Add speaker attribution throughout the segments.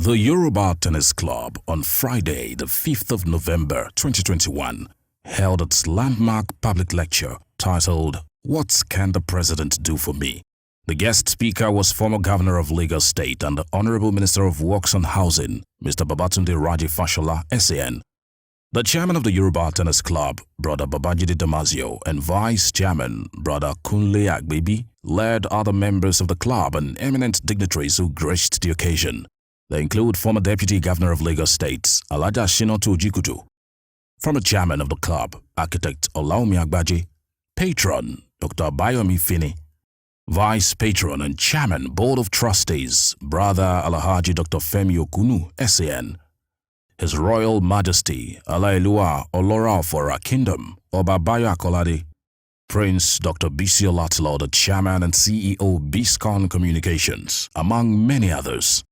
Speaker 1: The Yoruba Tennis Club on Friday, the 5th of November 2021, held its landmark public lecture titled, "What Can the President Do for Me?" The guest speaker was former Governor of Lagos State and the Honorable Minister of Works and Housing, Mr. Babatunde Raji Fashola, SAN. The chairman of the Yoruba Tennis Club, Brother Babajide Damasio, and vice chairman, Brother Kunle Agbebi, led other members of the club and eminent dignitaries who graced the occasion. They include former Deputy Governor of Lagos State, Alhaja Shinotu Ojikudu, former chairman of the club, Architect Olaomi Agbaje, patron, Dr. Bayomi Fini, vice patron and chairman, Board of Trustees, Brother Alhaji Dr. Femi Okunu, SAN, His Royal Majesty, Alailua Olora for our Kingdom, Oba Bayo Akolade, Prince Dr. Bisi Olatilo, the chairman and CEO, Biscon Communications, among many others.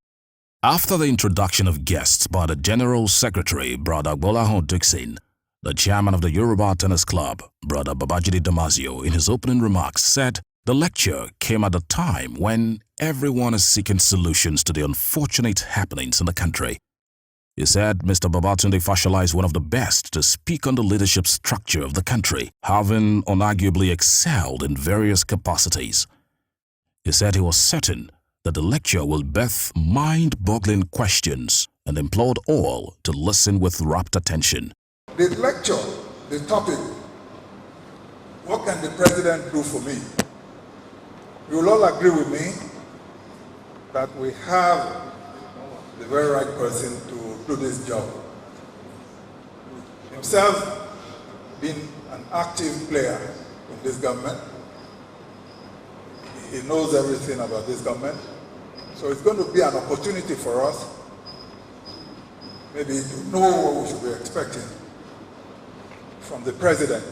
Speaker 1: After the introduction of guests by the General Secretary, Brother Gbolahan Dixon, the chairman of the Yoruba Tennis Club, Brother Babajide Damasio, in his opening remarks said the lecture came at a time when everyone is seeking solutions to the unfortunate happenings in the country. He said Mr. Babatunde Fashola is one of the best to speak on the leadership structure of the country, having unarguably excelled in various capacities. He said he was certain that the lecture will birth mind-boggling questions and implored all to listen with rapt attention.
Speaker 2: The lecture, the topic, what can the president do for me? You will all agree with me that we have the very right person to do this job. Himself being an active player in this government, he knows everything about this government. So it's going to be an opportunity for us maybe to know what we should be expecting from the president.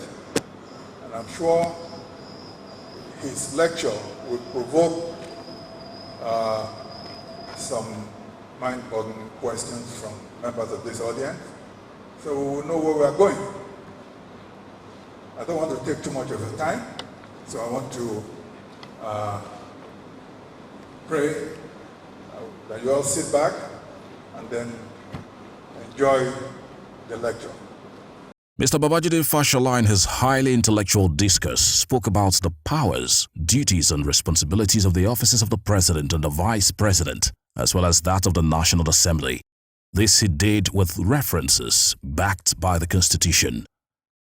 Speaker 2: And I'm sure his lecture will provoke some mind-boggling questions from members of this audience. So we will know where we are going. I don't want to take too much of your time, so I want to pray that you all sit back and then enjoy the lecture.
Speaker 1: Mr. Babajide Fashola, in his highly intellectual discourse, spoke about the powers, duties and responsibilities of the offices of the President and the Vice President, as well as that of the National Assembly. This he did with references backed by the Constitution.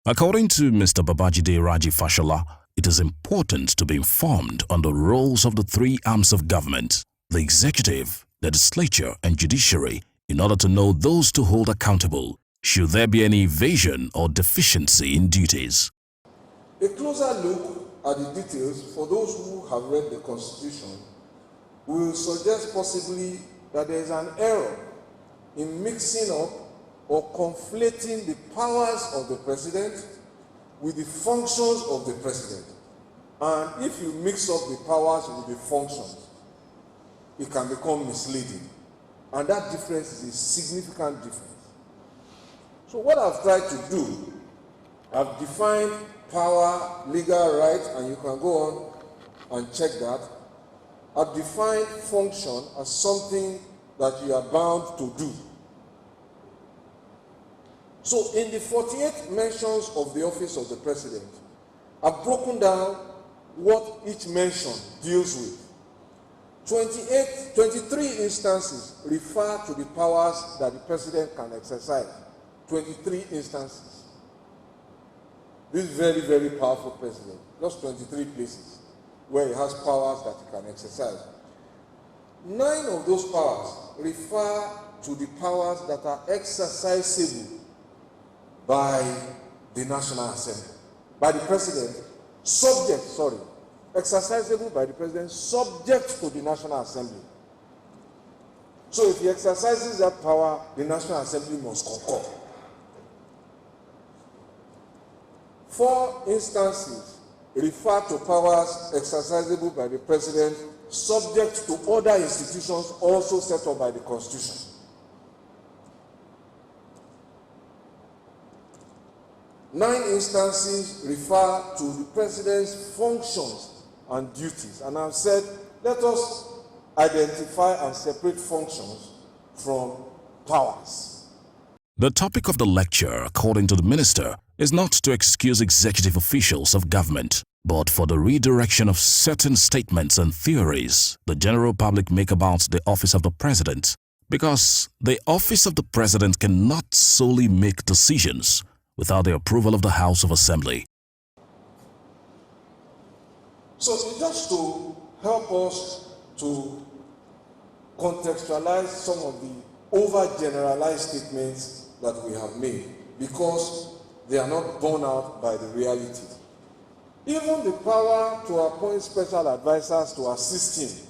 Speaker 1: According to Mr. Babajide Raji Fashola, it is important to be informed on the roles of the three arms of government, the executive, legislature and judiciary, in order to know those to hold accountable should there be any evasion or deficiency in duties.
Speaker 3: A closer look at the details for those who have read the Constitution will suggest possibly that there is an error in mixing up or conflating the powers of the president with the functions of the president. And if you mix up the powers with the functions, it can become misleading. And that difference is a significant difference. So what I've tried to do, I've defined power, legal right, and you can go on and check that. I've defined function as something that you are bound to do. So in the 48 mentions of the office of the president, I've broken down what each mention deals with. 23 instances refer to the powers that the president can exercise. 23 instances. This very, very powerful president, just 23 places where he has powers that he can exercise. 9 of those powers refer to the powers that are exercisable by the National Assembly, by the President, exercisable by the President, subject to the National Assembly. So if he exercises that power, the National Assembly must concur. 4 instances refer to powers exercisable by the President, subject to other institutions also set up by the Constitution. 9 instances refer to the President's functions and duties. And I've said, let us identify and separate functions from powers.
Speaker 1: The topic of the lecture, according to the minister, is not to excuse executive officials of government, but for the redirection of certain statements and theories the general public make about the office of the president, because the office of the president cannot solely make decisions without the approval of the House of Assembly.
Speaker 3: So just to help us to contextualize some of the overgeneralized statements that we have made, because they are not borne out by the reality. Even the power to appoint special advisors to assist him,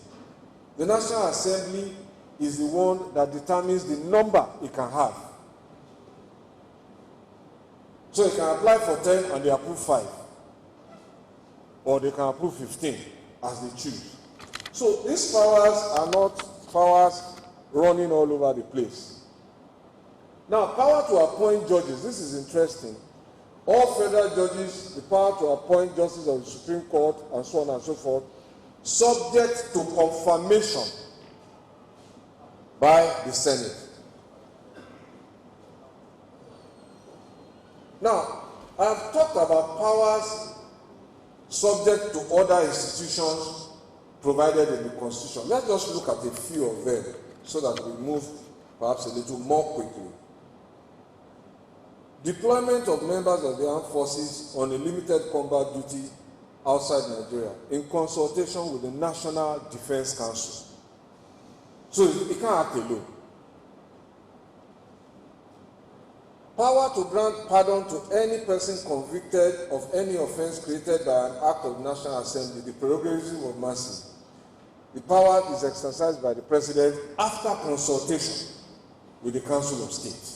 Speaker 3: the National Assembly is the one that determines the number it can have. So it can apply for 10 and they approve 5. Or they can approve 15 as they choose. So these powers are not powers running all over the place. Now, power to appoint judges, this is interesting. All federal judges, the power to appoint justices of the Supreme Court and so on and so forth, subject to confirmation by the Senate. Now, I have talked about powers subject to other institutions provided in the Constitution. Let's just look at a few of them so that we move perhaps a little more quickly. Deployment of members of the armed forces on a limited combat duty outside Nigeria in consultation with the National Defense Council. So it can't act alone. Power to grant pardon to any person convicted of any offense created by an act of the National Assembly, the prerogative of mercy. The power is exercised by the President after consultation with the Council of State.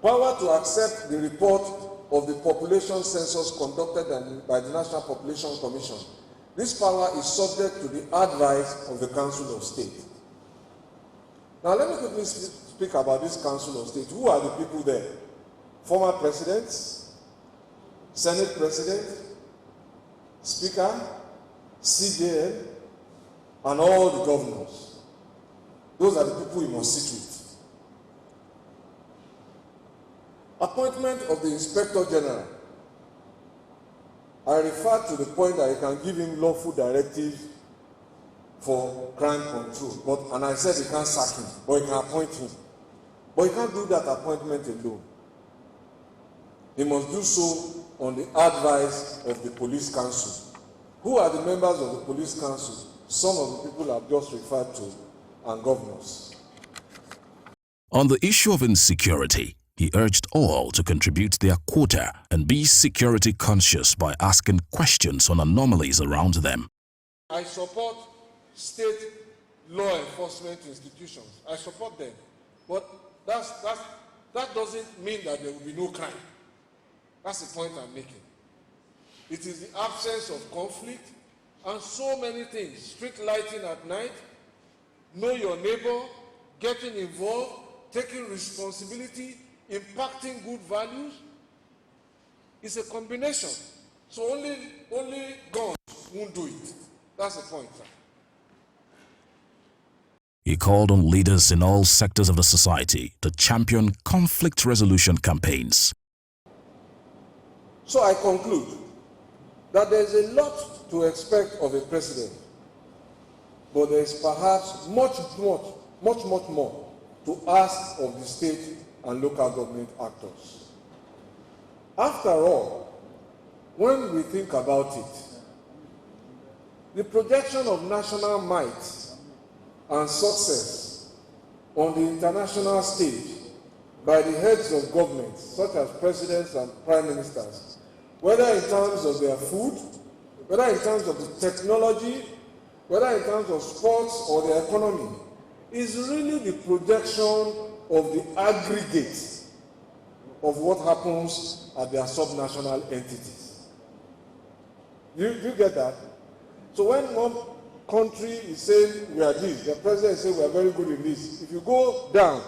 Speaker 3: Power to accept the report of the population census conducted by the National Population Commission. This power is subject to the advice of the Council of State. Now let me quickly speak about this Council of State. Who are the people there? Former presidents, Senate President, Speaker, CJN, and all the governors. Those are the people you must sit with. Appointment of the Inspector General. I refer to the point that he can give him lawful directive for crime control, and I said he can't sack him, but he can appoint him. But he can't do that appointment alone. He must do so on the advice of the Police Council. Who are the members of the Police Council? Some of the people I've just referred to, and governors.
Speaker 1: On the issue of insecurity, he urged all to contribute their quota and be security conscious by asking questions on anomalies around them.
Speaker 3: I support state law enforcement institutions. I support them. But that doesn't mean that there will be no crime. That's the point I'm making. It is the absence of conflict and so many things. Street lighting at night, know your neighbor, getting involved, taking responsibility, impacting good values. It's a combination. So only guns won't do it. That's the point, sir.
Speaker 1: He called on leaders in all sectors of the society to champion conflict resolution campaigns.
Speaker 3: So I conclude that there is a lot to expect of a president, but there is perhaps much more to ask of the state and local government actors. After all, when we think about it, the projection of national might and success on the international stage by the heads of governments, such as presidents and prime ministers, whether in terms of their food, whether in terms of the technology, whether in terms of sports or the economy, is really the projection of the aggregate of what happens at their subnational entities. You get that? So when one country is saying we are this, the president is saying we are very good in this, if you go down,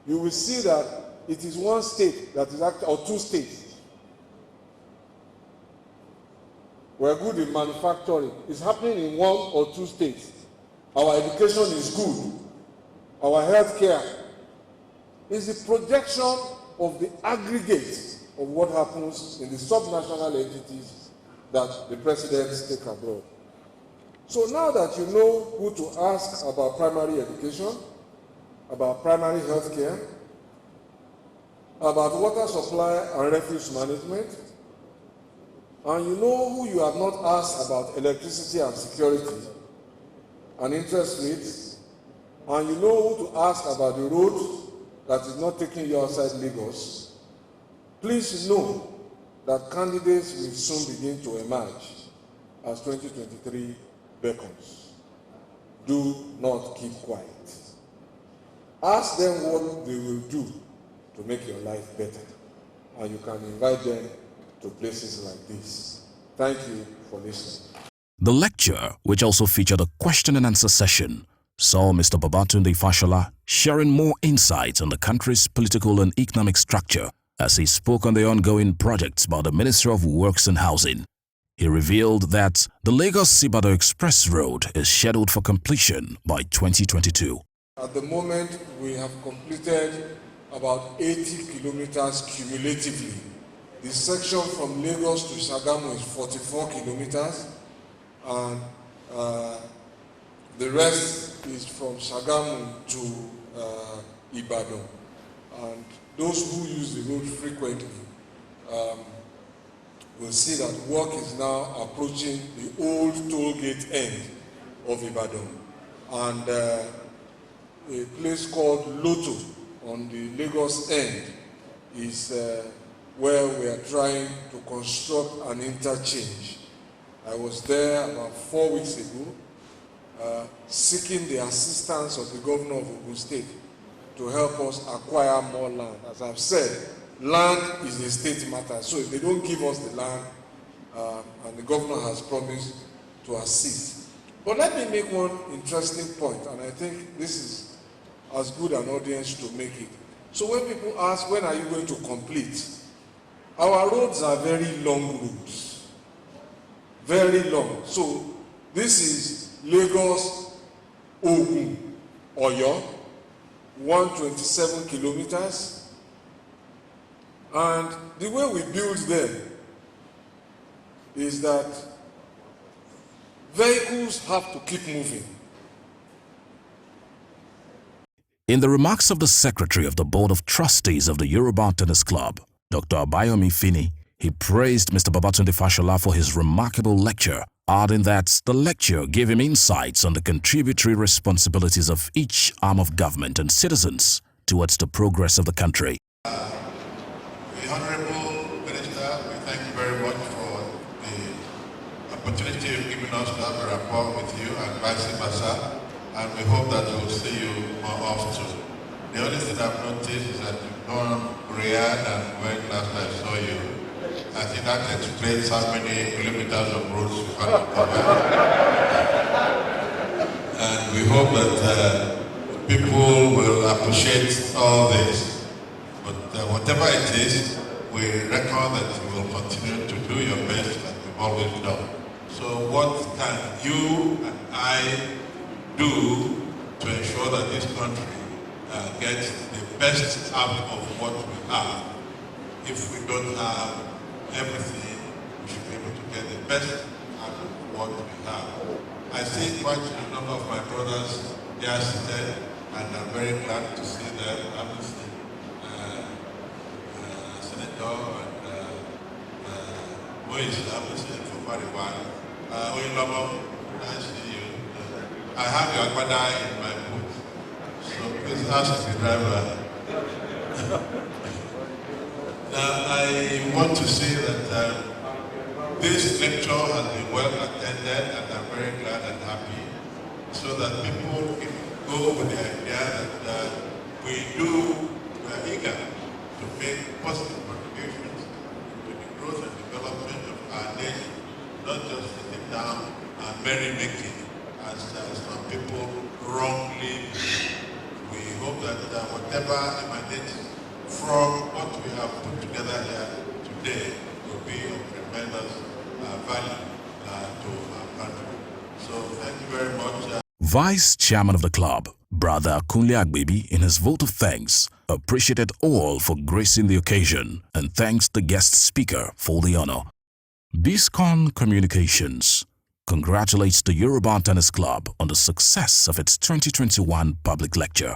Speaker 3: you will see that it is one state that is actually, or two states. We are good in manufacturing. It's happening in one or two states. our education is good, our health care, is the projection of the aggregate of what happens in the subnational entities that the presidents take abroad. So now that you know who to ask about primary education, about primary health care, about water supply and refuse management, and you know who you have not asked about electricity and security and interest rates, and you know who to ask about the road that is not taking you outside Lagos, please know that candidates will soon begin to emerge as 2023 beckons. Do not keep quiet. Ask them what they will do to make your life better, and you can invite them to places like this. Thank you for listening.
Speaker 1: The lecture, which also featured a question and answer session, saw Mr. Babatunde Fashola sharing more insights on the country's political and economic structure as he spoke on the ongoing projects by the Ministry of Works and Housing. He revealed that the Lagos-Ibadan Express Road is scheduled for completion by 2022.
Speaker 3: At the moment, we have completed about 80 kilometers cumulatively. The section from Lagos to Sagamu is 44 kilometers, and the rest is from Sagamu to Ibadan. And those who use the road frequently will see that work is now approaching the old toll gate end of Ibadan. And a place called Loto on the Lagos end is where we are trying to construct an interchange. I was there about 4 weeks ago, seeking the assistance of the governor of Ogun State to help us acquire more land. As I've said, land is a state matter, so if they don't give us the land, and the governor has promised to assist. But let me make one interesting point, and I think this is as good an audience to make it. So when people ask, when are you going to complete? Our roads are very long roads, very long. So this is Lagos, Ogun, Oyo, 127 kilometers. And the way we build them is that vehicles have to keep moving.
Speaker 1: In the remarks of the Secretary of the Board of Trustees of the Yoruba Tennis Club, Dr. Abayomi Fini, he praised Mr. Babatunde Fashola for his remarkable lecture, adding that the lecture gave him insights on the contributory responsibilities of each arm of government and citizens towards the progress of the country.
Speaker 4: The Honorable Minister, we thank you very much for the opportunity you've given us to have a rapport with you and vice versa, and we hope that we'll see you more often. The only thing I've noticed is that you've gone grayer than when last I saw you. I think that explains how many kilometers of roads you've had to cover. And we hope that people will appreciate all this. But whatever it is, we reckon that you will continue to do your best like we've always done. So what can you and I do to ensure that this country gets the best out of what we have? If we don't have everything, we should be able to get the best out of what we have. I see quite a number of my brothers here seated, and I'm very glad to see them. I haven't seen Senator and Moise, I haven't seen him for quite a while. Oyinlomo, I see you. I have your agbada in my boot, so please ask the driver. I want to say that this lecture has been well attended, and I'm very glad and happy, so that people can go with the idea that we are eager to make positive contributions to the growth and development of our nation, not just sitting down and merry-making, as some people wrongly believe. We hope that whatever emanates from what we have put together here today will be of tremendous value to our country. So thank you very much.
Speaker 1: Vice Chairman of the club, Brother Kunle Agbebi, in his vote of thanks, appreciated all for gracing the occasion and thanks the guest speaker for the honor. Biscon Communications congratulates the Yoruba Tennis Club on the success of its 2021 public lecture.